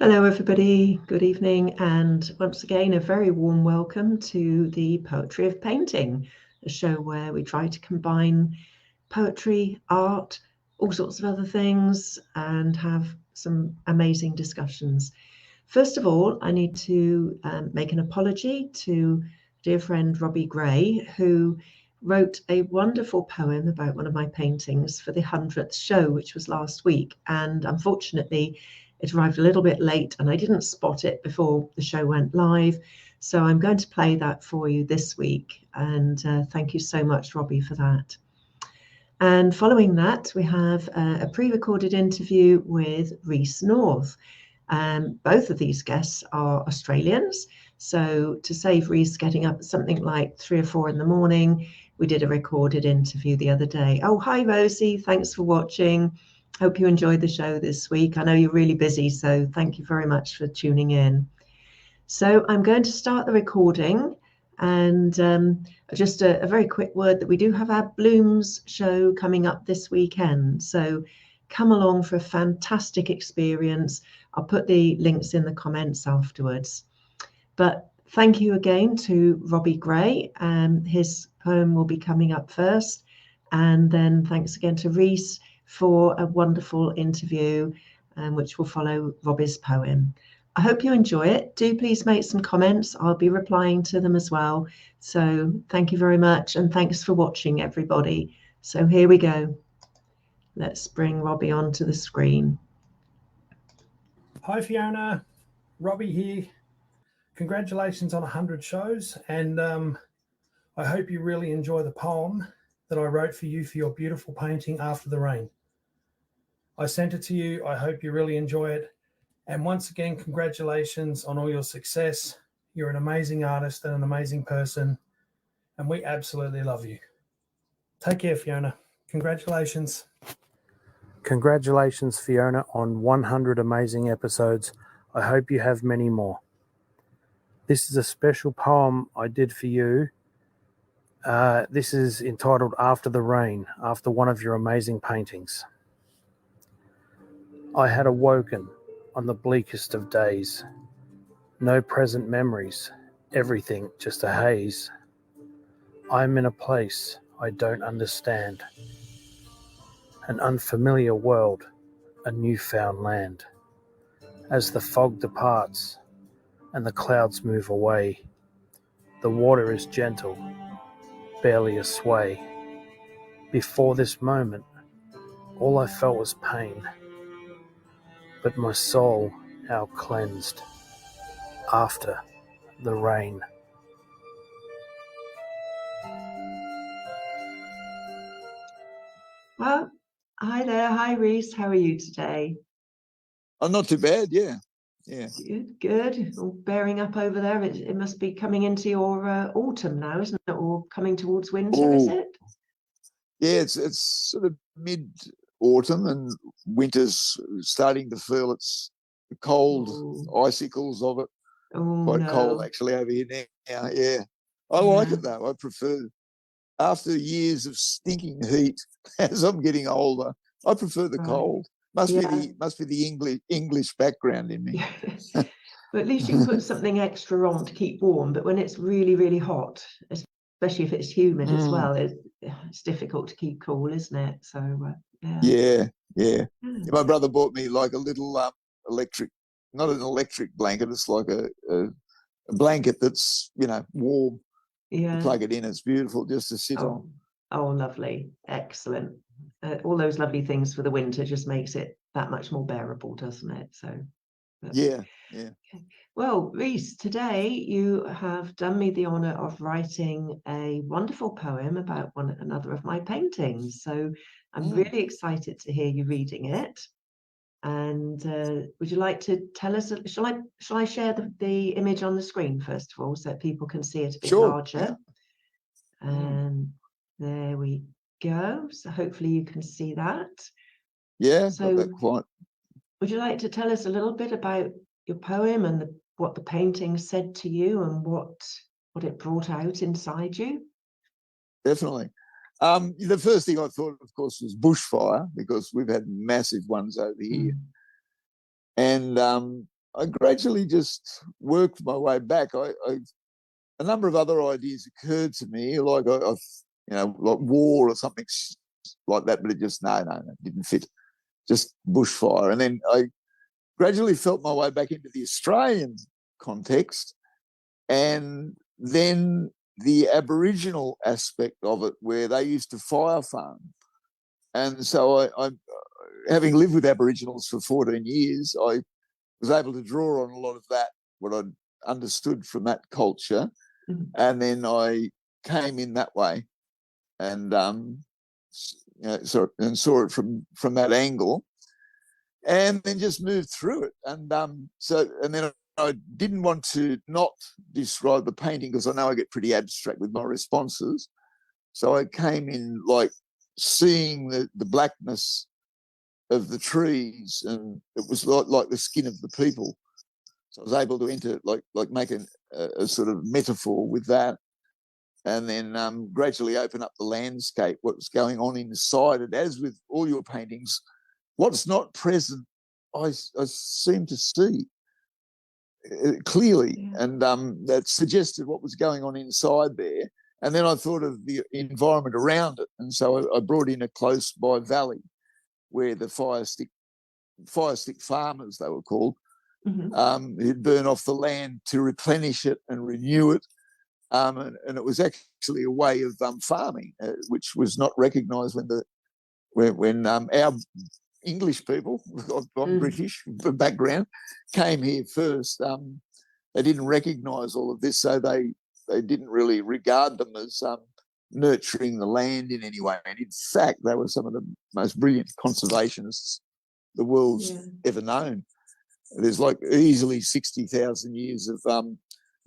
Hello, everybody. Good evening, and once again, a very warm welcome to the Poetry of Painting, a show where we try to combine poetry, art, all sorts of other things, and have some amazing discussions. First of all, I need to make an apology to dear friend Robbie Gray, who wrote a wonderful poem about one of my paintings for the 100th show, which was last week. And unfortunately, it arrived a little bit late and I didn't spot it before the show went live. So I'm going to play that for you this week. And thank you so much, Robbie, for that. And following that, we have a pre-recorded interview with Reese North. Both of these guests are Australians. So to save Reese getting up at something like 3 or 4 in the morning, we did a recorded interview the other day. Oh, hi, Rosie. Thanks for watching. Hope you enjoyed the show this week. I know you're really busy, so thank you very much for tuning in. So I'm going to start the recording, and just a very quick word that we do have our Blooms show coming up this weekend. So come along for a fantastic experience. I'll put the links in the comments afterwards. But thank you again to Robbie Gray. His poem will be coming up first. And then thanks again to Reese for a wonderful interview, which will follow Robbie's poem. I hope you enjoy it. Do please make some comments. I'll be replying to them as well. So thank you very much. And thanks for watching, everybody. So here we go. Let's bring Robbie onto the screen. Hi, Fiona. Robbie here. Congratulations on 100 shows. And I hope you really enjoy the poem that I wrote for you for your beautiful painting, After the Rain. I sent it to you. I hope you really enjoy it. And once again, congratulations on all your success. You're an amazing artist and an amazing person, and we absolutely love you. Take care, Fiona. Congratulations. Congratulations, Fiona, on 100 amazing episodes. I hope you have many more. This is a special poem I did for you. This is entitled After the Rain, after one of your amazing paintings. I had awoken on the bleakest of days. No present memories, everything just a haze. I'm in a place I don't understand. An unfamiliar world, a newfound land. As the fog departs and the clouds move away, the water is gentle, barely a sway. Before this moment, all I felt was pain, but my soul now cleansed after the rain. Well, hi there. Hi, Reese. How are you today? Oh, not too bad. Yeah. Good. All bearing up over there. It must be coming into your autumn now, isn't it? Or coming towards winter, is it? Yeah, it's sort of mid-autumn and winter's starting to feel its cold icicles of it. Quite cold actually over here now. Yeah. I like it though. I prefer, after years of stinking heat, as I'm getting older, I prefer the cold. Must be the English background in me. But at least you can put something extra on to keep warm. But when it's really, really hot, especially if it's humid as well, it's difficult to keep cool, isn't it? So yeah. My brother bought me like a little electric, not an electric blanket. It's like a blanket that's warm. Yeah. You plug it in. It's beautiful just to sit on. Oh, lovely, excellent. All those lovely things for the winter just makes it that much more bearable, doesn't it? So. Yeah. Well, Reese, today you have done me the honour of writing a wonderful poem about another of my paintings. So I'm really excited to hear you reading it. And would you like to tell us? Shall I share the image on the screen first of all, so that people can see it a bit larger? Yeah. And there we go. So hopefully you can see that. Yeah. So would you like to tell us a little bit about your poem and what the painting said to you and what it brought out inside you? Definitely. The first thing I thought, of course, was bushfire, because we've had massive ones over here. And I gradually just worked my way back. A number of other ideas occurred to me, like like war or something like that, but it just no, didn't fit. Just bushfire, and then I gradually felt my way back into the Australian context, and then the Aboriginal aspect of it, where they used to fire farm. And so I having lived with Aboriginals for 14 years, I was able to draw on a lot of that, what I'd understood from that culture. Mm-hmm. And then I came in that way and saw it from that angle, and then just moved through it. And then I didn't want to not describe the painting because I know I get pretty abstract with my responses. So I came in like seeing the blackness of the trees, and it was like the skin of the people. So I was able to enter, like make a sort of metaphor with that, and then gradually open up the landscape, what's going on inside it. As with all your paintings, what's not present, I seem to see clearly, and that suggested what was going on inside there. And then I thought of the environment around it, and so I brought in a close by valley where the fire stick farmers, they were called, who'd burn off the land to replenish it and renew it. And it was actually a way of farming, which was not recognised when our English people, I'm British background, came here first. They didn't recognise all of this, so they didn't really regard them as nurturing the land in any way. And in fact, they were some of the most brilliant conservationists the world's ever known. There's like easily 60,000 years of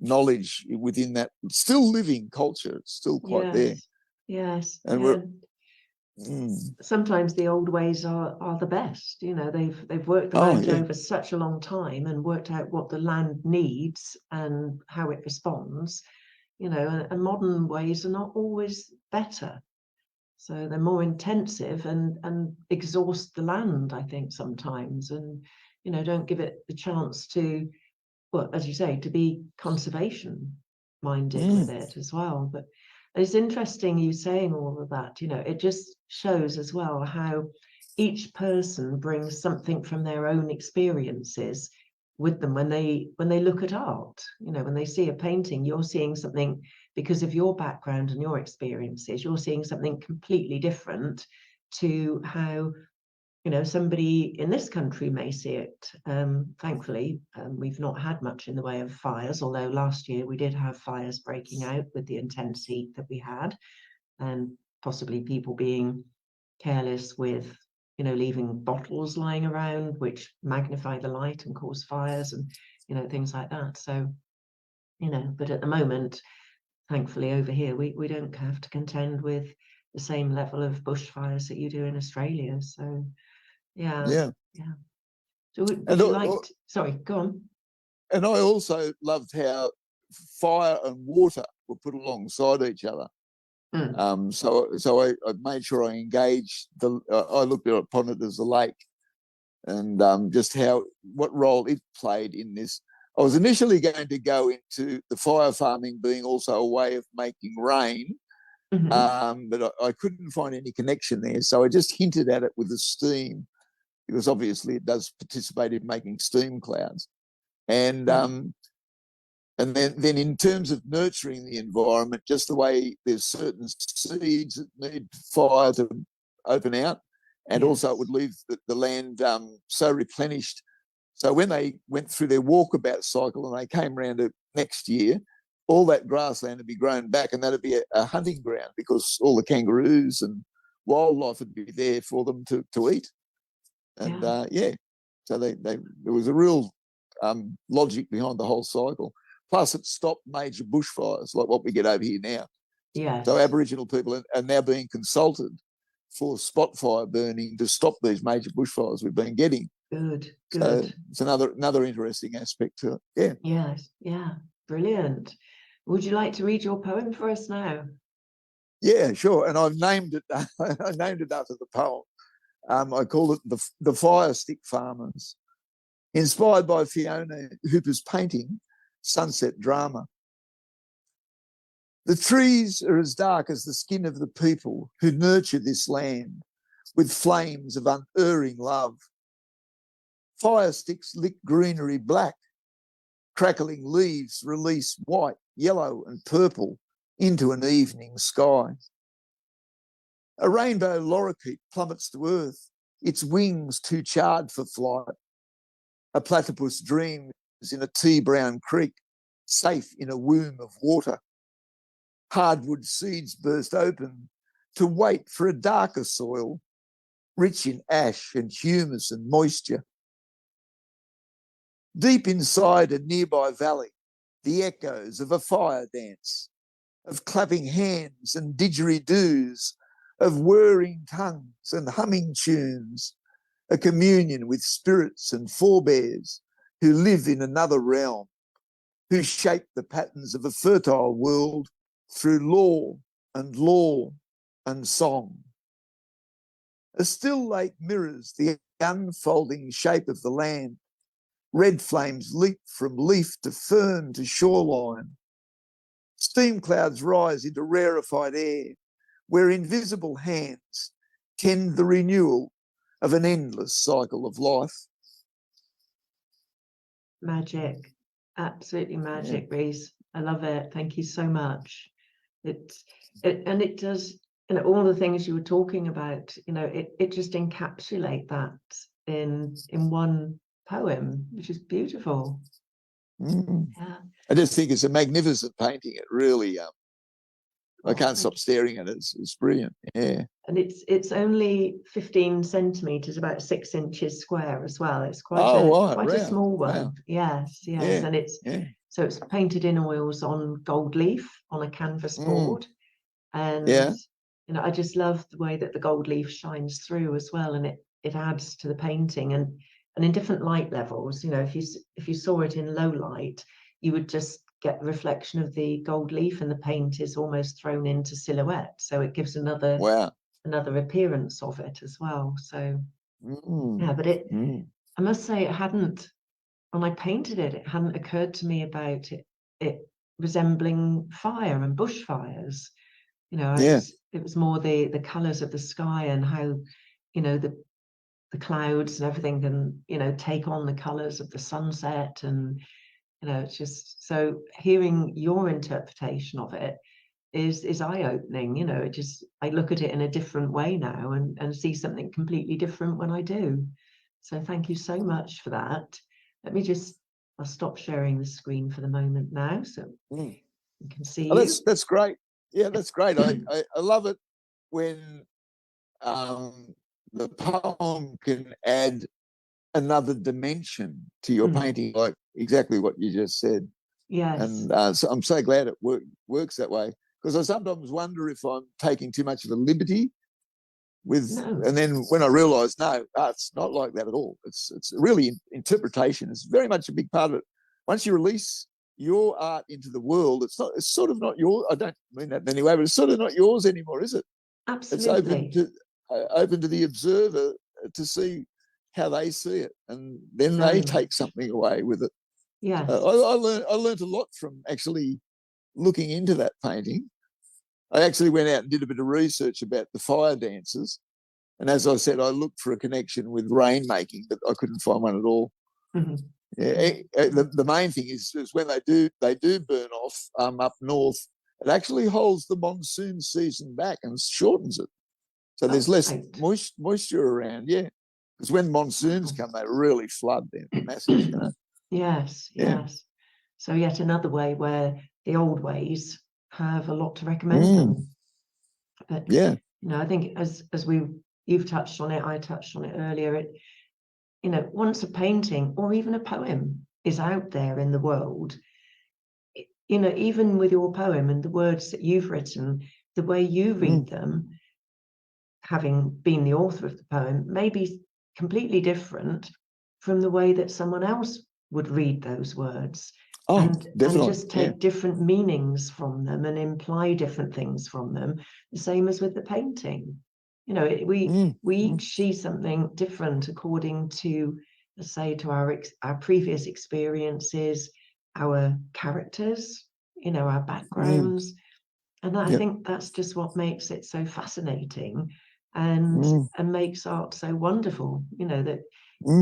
knowledge within that still living culture. It's still quite there. Yes. And sometimes the old ways are the best. They've worked them out over such a long time and worked out what the land needs and how it responds. And modern ways are not always better. So they're more intensive and exhaust the land, I think, sometimes, and don't give it the chance to, well, as you say, to be conservation minded with it as well. But it's interesting you saying all of that. It just shows as well how each person brings something from their own experiences with them when they look at art. When they see a painting, you're seeing something because of your background and your experiences. You're seeing something completely different to how somebody in this country may see it. Thankfully, we've not had much in the way of fires, although last year we did have fires breaking out with the intense heat that we had, and possibly people being careless with leaving bottles lying around which magnify the light and cause fires and things like that. So but at the moment, thankfully over here we don't have to contend with the same level of bushfires that you do in Australia. So yeah. So would you like to, sorry, go on. And I also loved how fire and water were put alongside each other. So I made sure I engaged I looked upon it as a lake, and just what role it played in this. I was initially going to go into the fire farming being also a way of making rain, but I couldn't find any connection there. So I just hinted at it with the steam, because obviously it does participate in making steam clouds. And then in terms of nurturing the environment, just the way there's certain seeds that need fire to open out, and also it would leave the land so replenished. So when they went through their walkabout cycle and they came around to next year, all that grassland would be grown back, and that'd be a hunting ground, because all the kangaroos and wildlife would be there for them to eat. And so there was a real logic behind the whole cycle. Plus, it stopped major bushfires like what we get over here now. Yes. So Aboriginal people are now being consulted for spot fire burning to stop these major bushfires we've been getting. Good. So it's another interesting aspect to it. Yes. Brilliant. Would you like to read your poem for us now? Yeah, sure. And I've named it. I named it after the poem. I call it the fire stick farmers. inspired by Fiona Hooper's painting, Sunset Drama. The trees are as dark as the skin of the people who nurture this land with flames of unerring love. Fire sticks lick greenery black. Crackling leaves release white, yellow and purple into an evening sky. A rainbow lorikeet plummets to earth, its wings too charred for flight. A platypus dreams in a tea-brown creek, safe in a womb of water. Hardwood seeds burst open to wait for a darker soil, rich in ash and humus and moisture. Deep inside a nearby valley, the echoes of a fire dance, of clapping hands and didgeridoos, of whirring tongues and humming tunes, a communion with spirits and forebears who live in another realm, who shape the patterns of a fertile world through law and song. A still lake mirrors the unfolding shape of the land. Red flames leap from leaf to fern to shoreline. Steam clouds rise into rarefied air, where invisible hands tend the renewal of an endless cycle of life. Magic, absolutely magic, Reese. I love it. Thank you so much. It does, all the things you were talking about, it just encapsulate that in one poem, which is beautiful. Yeah. I just think it's a magnificent painting. It really, I can't stop staring at it. It's brilliant. Yeah. And it's only 15 centimeters, about 6 inches square as well. It's quite a small one. Wow. Yes. Yeah. And so it's painted in oils on gold leaf on a canvas board. And I just love the way that the gold leaf shines through as well, and it adds to the painting. And in different light levels, if you saw it in low light, you would just get the reflection of the gold leaf, and the paint is almost thrown into silhouette, so it gives another appearance of it as well. So but I must say, when I painted it, it hadn't occurred to me about it resembling fire and bushfires. It was more the colors of the sky and how the clouds and everything can take on the colors of the sunset, and it's just, so hearing your interpretation of it is eye-opening. I look at it in a different way now and see something completely different when I do. So thank you so much for that. I'll stop sharing the screen for the moment now, so you can see you. That's great. Yeah, that's great. I love it when the poem can add another dimension to your painting, like exactly what you just said. Yes. And so I'm so glad it works that way, because I sometimes wonder if I'm taking too much of a liberty with, and then when I realise, no, it's not like that at all. It's really interpretation. It's very much a big part of it. Once you release your art into the world, it's sort of not yours. I don't mean that in any way, but it's sort of not yours anymore, is it? Absolutely. It's open to the observer to see how they see it, and then they take something away with it. Yes. I learned a lot from actually looking into that painting. I actually went out and did a bit of research about the fire dances, and as I said, I looked for a connection with rainmaking, but I couldn't find one at all. Yeah, the main thing is when they do burn off up north, it actually holds the monsoon season back and shortens it, so there's less moisture around. Yeah, because when monsoons come, they really flood. They're massive. Yes. So yet another way where the old ways have a lot to recommend them. But I think as you've touched on it, I touched on it earlier. Once a painting or even a poem is out there in the world, even with your poem and the words that you've written, the way you read them, having been the author of the poem, may be completely different from the way that someone else would read those words. And just take different meanings from them and imply different things from them, the same as with the painting. We each see something different according to say, to our previous experiences, our characters, our backgrounds. And I think that's just what makes it so fascinating and makes art so wonderful, that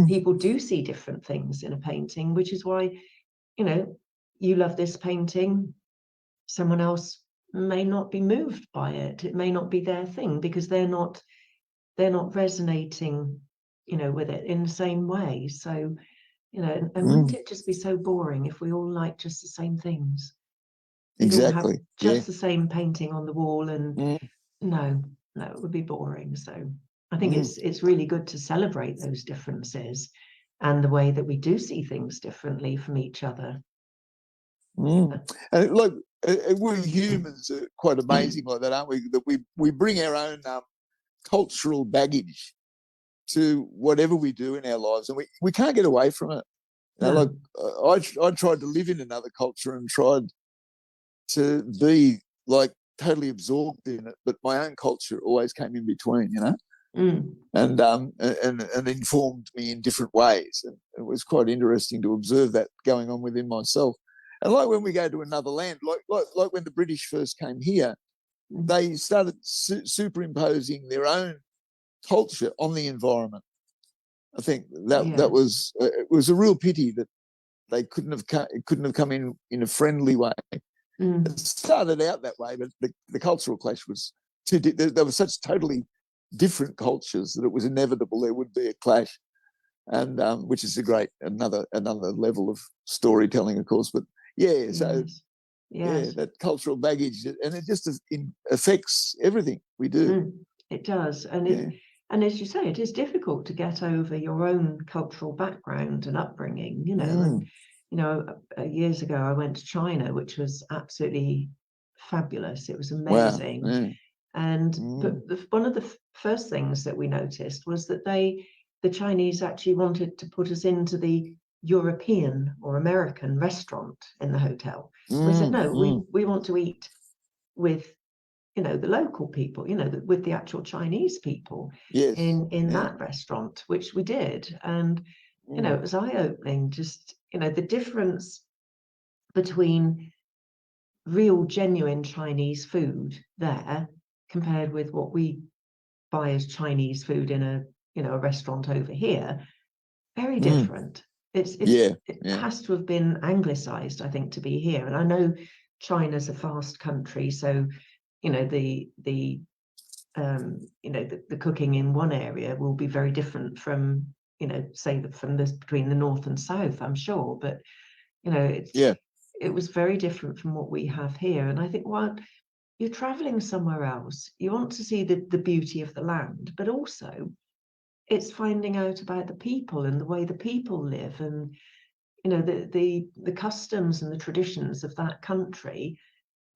people do see different things in a painting, which is why, you love this painting, someone else may not be moved by it. It may not be their thing because they're not resonating, with it in the same way. So, and wouldn't it just be so boring if we all like just the same things? We'd all have just the same painting on the wall, and no, it would be boring. So I think it's really good to celebrate those differences and the way that we do see things differently from each other. And look, we humans are quite amazing like that, aren't we? That we bring our own cultural baggage to whatever we do in our lives, and we can't get away from it. Like I tried to live in another culture and tried to be like totally absorbed in it, but my own culture always came in between, and informed me in different ways. And it was quite interesting to observe that going on within myself. And like when we go to another land, like when the British first came here, they started superimposing their own culture on the environment. I think that was it was a real pity that they couldn't have come in a friendly way. It started out that way, but the cultural clash was too. There were such totally different cultures that it was inevitable there would be a clash, and which is another level of storytelling, of course. But that cultural baggage, and it just affects everything we do. It does, and as you say, it is difficult to get over your own cultural background and upbringing. Years ago I went to China, which was absolutely fabulous. It was amazing. Wow. But one of the first things that we noticed was that the Chinese actually wanted to put us into the European or American restaurant in the hotel. We said, no, we want to eat with, the local people, with the actual Chinese people in that restaurant, which we did. And, it was eye-opening, just, the difference between real, genuine Chinese food there compared with what we buy as Chinese food in a restaurant over here. Very different. It has to have been anglicized, I think, to be here. And I know China's a fast country, so the cooking in one area will be very different from between the north and south, I'm sure. But it was very different from what we have here. And I think, well, you're traveling somewhere else, you want to see the beauty of the land, but also it's finding out about the people and the way the people live, and the customs and the traditions of that country,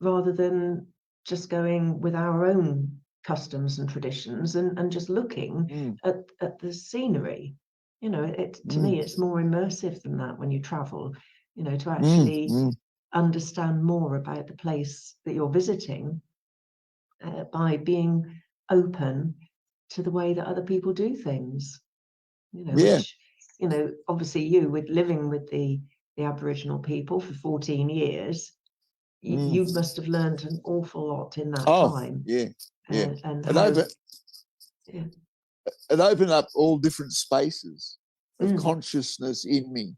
rather than just going with our own customs and traditions and just looking at the scenery. To me, it's more immersive than that when you travel, to actually understand more about the place that you're visiting by being open to the way that other people do things. Which, obviously you, with living with the Aboriginal people for 14 years, you must have learned an awful lot in that time. It opened up all different spaces of consciousness in me,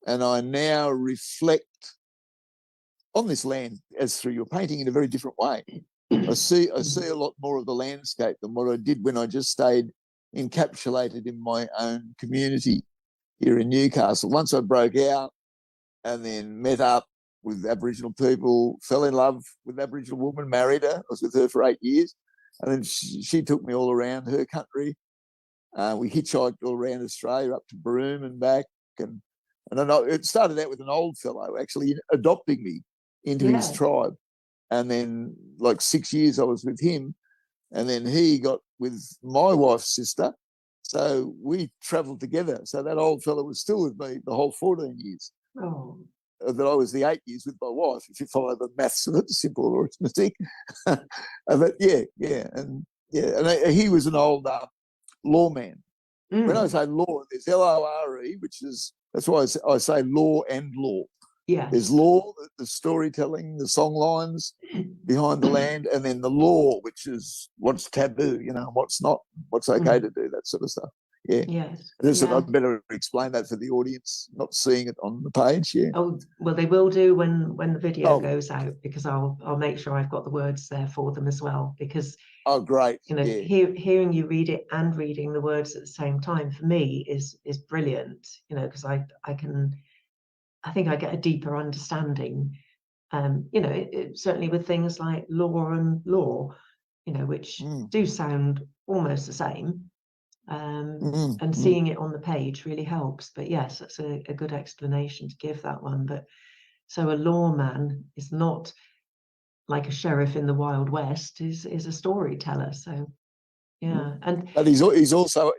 and I now reflect on this land as through your painting in a very different way. I see a lot more of the landscape than what I did when I just stayed encapsulated in my own community here in Newcastle. Once I broke out and then met up with Aboriginal people, fell in love with an Aboriginal woman, married her. I was with her for 8 years. And then she took me all around her country. We hitchhiked all around Australia up to Broome and back. And it started out with an old fellow actually adopting me into his tribe. And then like 6 years I was with him. And then he got with my wife's sister. So we travelled together. So that old fellow was still with me the whole 14 years. Oh. That I was the 8 years with my wife, if you follow the maths of it, simple arithmetic. But and he was an old lawman, When I say law, there's LORE, that's why I say law and law. Yes. There's law, the storytelling, the song lines behind the land, and then the law, which is what's taboo, what's not, what's okay to do, that sort of stuff. Yeah. Yes. I better explain that for the audience, not seeing it on the page. Yeah. Oh, well, they will do when the video goes out, because I'll make sure I've got the words there for them as well, because great. Hearing you read it and reading the words at the same time for me is brilliant, because I think I get a deeper understanding, certainly with things like law and law, which do sound almost the same. And seeing it on the page really helps. But yes, that's a good explanation to give that one. But so a lawman is not like a sheriff in the Wild West, is a storyteller. So yeah. But he was also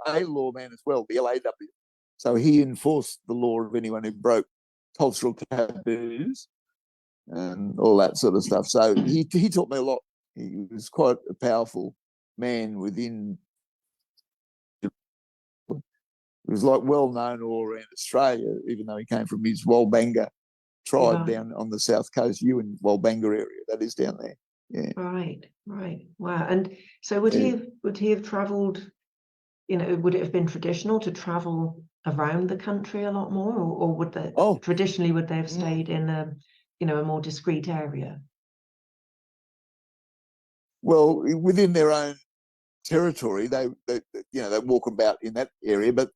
a lawman as well, the LAW. So he enforced the law of anyone who broke cultural taboos and all that sort of stuff. So he taught me a lot. He was quite a powerful man within. It was like well known all around Australia, even though he came from his Walbanga tribe down on the south coast, in Walbanga area, that is down there. Yeah. Right. Wow. And so would he have travelled? Would it have been traditional to travel around the country a lot more, or would they traditionally would they have stayed in a more discreet area? Well, within their own territory, they walk about in that area, but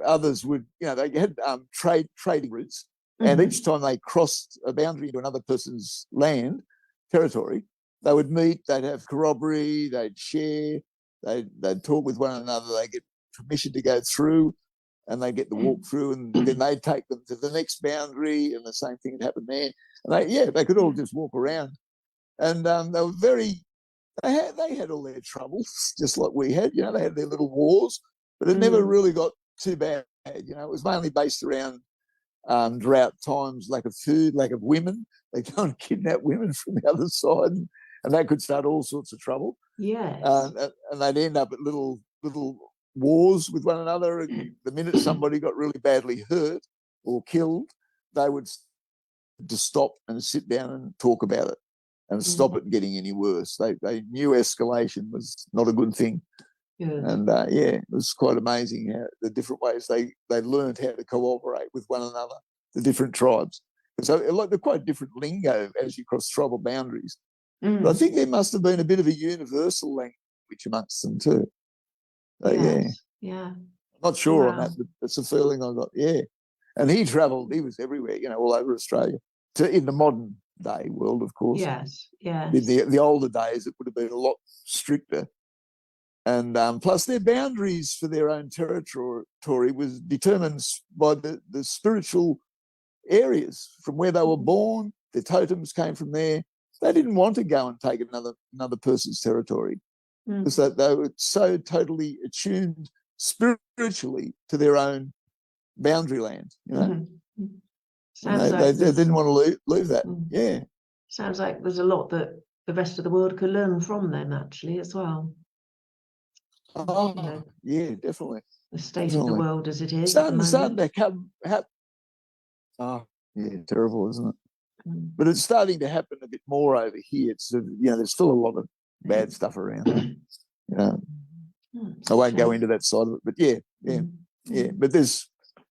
others would, they had trading routes, and each time they crossed a boundary into another person's land, territory, they would meet, they'd have corroboree, they'd share, they'd talk with one another, they get permission to go through, and they get the walk through, and then they'd take them to the next boundary, and the same thing had happened there. And they could all just walk around, and they were they had all their troubles, just like we had. They had their little wars, but it never really got too bad. It was mainly based around drought times, lack of food, lack of women. They go and kidnap women from the other side, and that could start all sorts of trouble. Yes. And they'd end up at little wars with one another. The minute somebody got really badly hurt or killed, they would just stop and sit down and talk about it and stop it getting any worse. They knew escalation was not a good thing. Good. And it was quite amazing how the different ways they learned how to cooperate with one another, the different tribes. So they're quite different lingo as you cross tribal boundaries. But I think there must have been a bit of a universal language amongst them too. Yeah. I'm not sure on that, but it's a feeling I got. Yeah. And he was everywhere, all over Australia. In the modern day world, of course. Yes. In the older days, it would have been a lot stricter. And plus their boundaries for their own territory was determined by the spiritual areas from where they were born. Their totems came from there. They didn't want to go and take another person's territory because they were so totally attuned spiritually to their own boundary land. They didn't want to leave that. Yeah. Sounds like there's a lot that the rest of the world could learn from them actually as well. Yeah, definitely. The state of the world as it is. Starting to come. Terrible, isn't it? But it's starting to happen a bit more over here. It's there's still a lot of bad stuff around. I won't go into that side of it, but yeah. But there's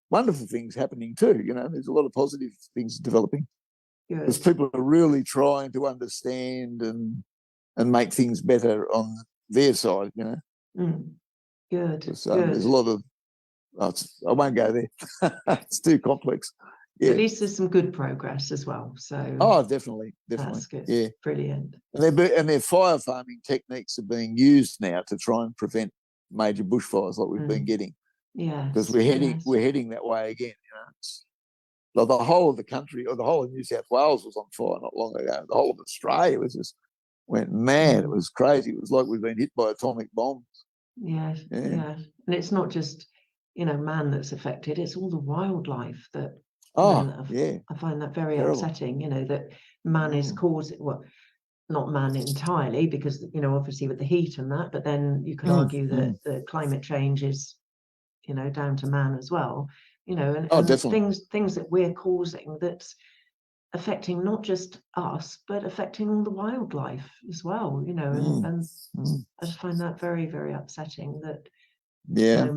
wonderful things happening too. There's a lot of positive things developing because people are really trying to understand and make things better on their side. Good. So there's a lot of. I won't go there. It's too complex. Yeah. At least there's some good progress as well. So definitely. That's good. Yeah, brilliant. And their fire farming techniques are being used now to try and prevent major bushfires like we've been getting. Yeah, because we're heading that way again. Like the whole of the country, or the whole of New South Wales was on fire not long ago. The whole of Australia went mad. It was crazy. It was like we've been hit by atomic bombs. Yes. And it's not just man that's affected; it's all the wildlife that. I find that very upsetting. That man is causing not man entirely, because, you know, obviously with the heat and that, but then you could argue that the climate change is, you know, down to man as well, you know, and definitely. things that we're causing that's affecting not just us, but affecting all the wildlife as well, you know, and I just find that very, very upsetting that, you know,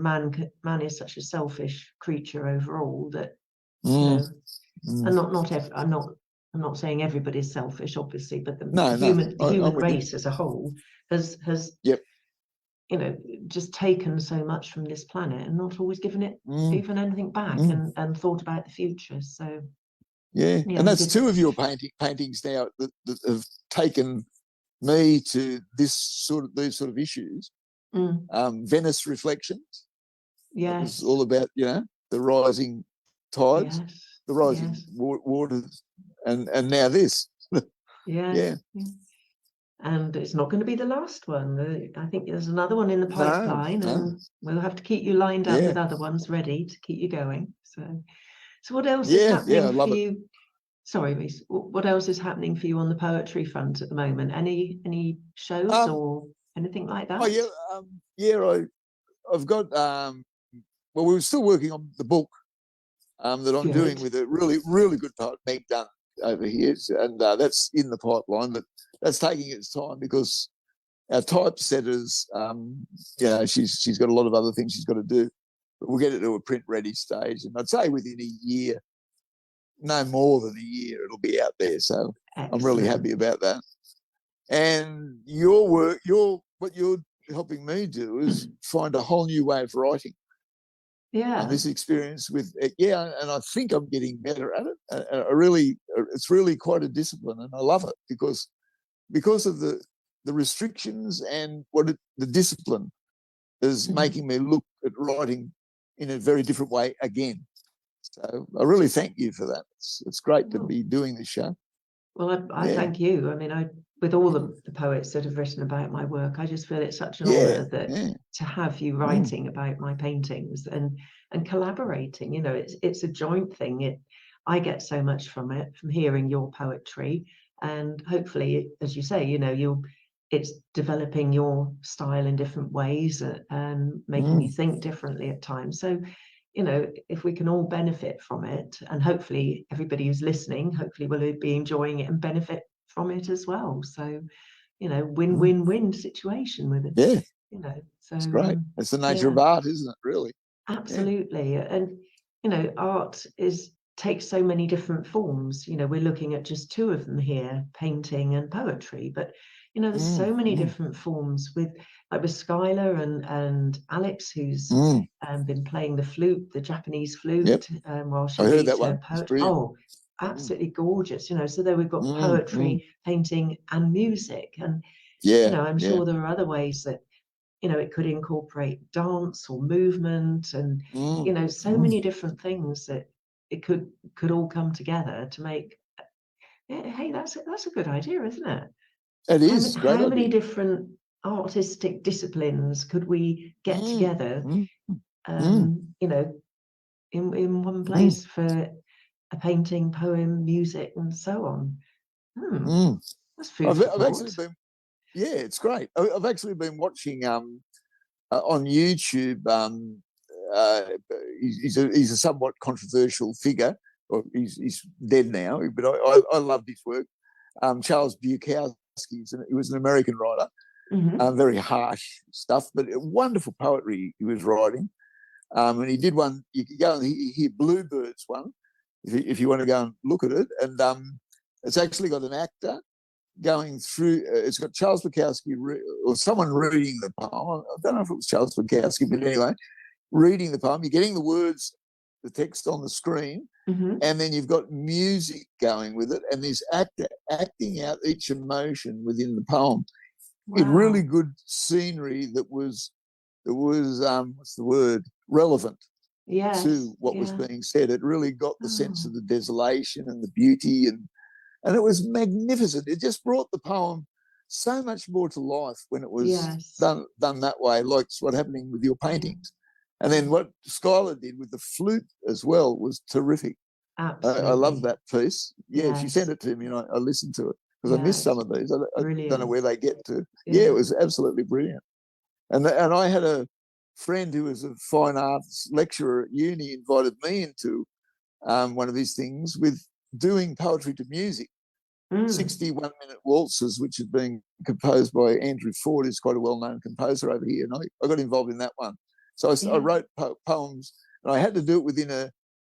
man is such a selfish creature overall that, you know, and I'm not saying everybody's selfish, obviously, but the human race as a whole has you know, just taken so much from this planet and not always given it even anything back and thought about the future. So and that's two of your paintings now that have taken me to these sort of issues. Venice Reflections. Yes. It was all about, you know, the rising tides, the rising waters, and now this. And it's not going to be the last one. I think there's another one in the pipeline, and we'll have to keep you lined up with other ones ready to keep you going. So what else is happening for you? Sorry, Reese. What else is happening for you on the poetry front at the moment? Any shows or anything like that? I've got. Well, we were still working on the book that I'm doing with a really, really good poet, Meg Dunn, over here, and that's in the pipeline, but that's taking its time because our typesetters, you know, she's got a lot of other things she's got to do, but we'll get it to a print ready stage, and I'd say within a year, no more than a year, it'll be out there. So I'm really happy about that. And your work, what you're helping me do is find a whole new way of writing. And this experience with and I think I'm getting better at it. It's really quite a discipline, and I love it because of the restrictions and the discipline is making me look at writing in a very different way again. So I really thank you for that. It's great to be doing this show. Well, I thank you. I mean, with all the poets that have written about my work, I just feel it's such an honour that to have you writing about my paintings and collaborating. You know, it's a joint thing. I get so much from it, from hearing your poetry, and hopefully, as you say, you know, it's developing your style in different ways and making you think differently at times. So, you know, if we can all benefit from it, and hopefully everybody who's listening, hopefully will be enjoying it and benefit from it as well. So, you know, win-win-win situation with it. Yeah. You know, so it's great. It's the nature of art, isn't it, really? Absolutely. And, you know, art takes so many different forms. You know, we're looking at just two of them here, painting and poetry, but you know, there's so many different forms with Skylar and Alex, who's been playing the flute, the Japanese flute, while she reads her poetry. Oh, absolutely gorgeous. You know, so there we've got poetry, painting and music. And, you know, I'm sure there are other ways that, you know, it could incorporate dance or movement and, you know, so many different things that it could all come together to make, hey, that's a good idea, isn't it? It is. How many different artistic disciplines could we get together, you know, in one place for a painting, poem, music, and so on? That's food for thought. Actually been, it's great. I've actually been watching on YouTube. He's a somewhat controversial figure, or he's dead now, but I loved his work. Charles Bukowski. He was an American writer, very harsh stuff, but wonderful poetry he was writing. And he did one, you can go and hear Bluebirds one, if you want to go and look at it. And it's actually got an actor going through, it's got Charles Bukowski, or someone reading the poem. I don't know if it was Charles Bukowski, but anyway, reading the poem. You're getting the words, the text on the screen, and then you've got music going with it, and this actor acting out each emotion within the poem in really good scenery that was what's the word, relevant to what was being said. It really got the sense of the desolation and the beauty, and it was magnificent. It just brought the poem so much more to life when it was done that way, like what's happening with your paintings. And then what Skylar did with the flute as well was terrific. Absolutely. I love that piece. She sent it to me and I listened to it. because I missed some of these. I don't know where they get to. Yeah. It was absolutely brilliant. And I had a friend who was a fine arts lecturer at uni invited me into one of his things with doing poetry to music. 61-minute waltzes, which had been composed by Andrew Ford, who's quite a well-known composer over here. And I got involved in that one. So I wrote poems, and I had to do it within a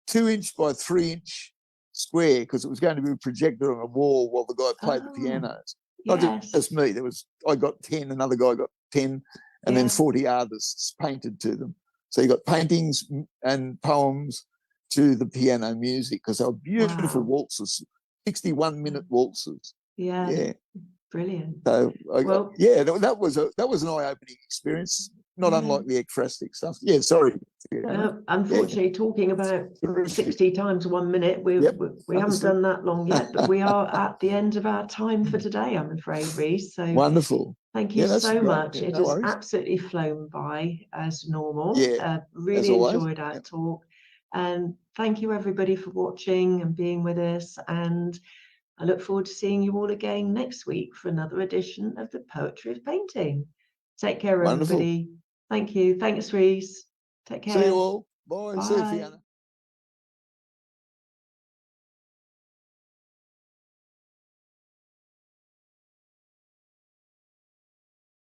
2-inch by 3-inch square because it was going to be projected on a wall while the guy played the pianos. Not just me. I got 10, another guy got 10, and then 40 artists painted to them. So you got paintings and poems to the piano music because they were beautiful waltzes. 61-minute waltzes. Yeah. Brilliant. So that was an eye-opening experience, not unlike the ekphrastic stuff. Yeah, sorry. Unfortunately, talking about 60 times 1 minute, we haven't done that long yet, but we are at the end of our time for today, I'm afraid, Reese. So wonderful. Thank you so much. Yeah, it has absolutely flown by as normal. Really enjoyed our talk. And thank you everybody for watching and being with us. And I look forward to seeing you all again next week for another edition of the Poetry of Painting. Take care, everybody. Thank you. Thanks, Reese. Take care. See you all. Bye. See you, Fiona.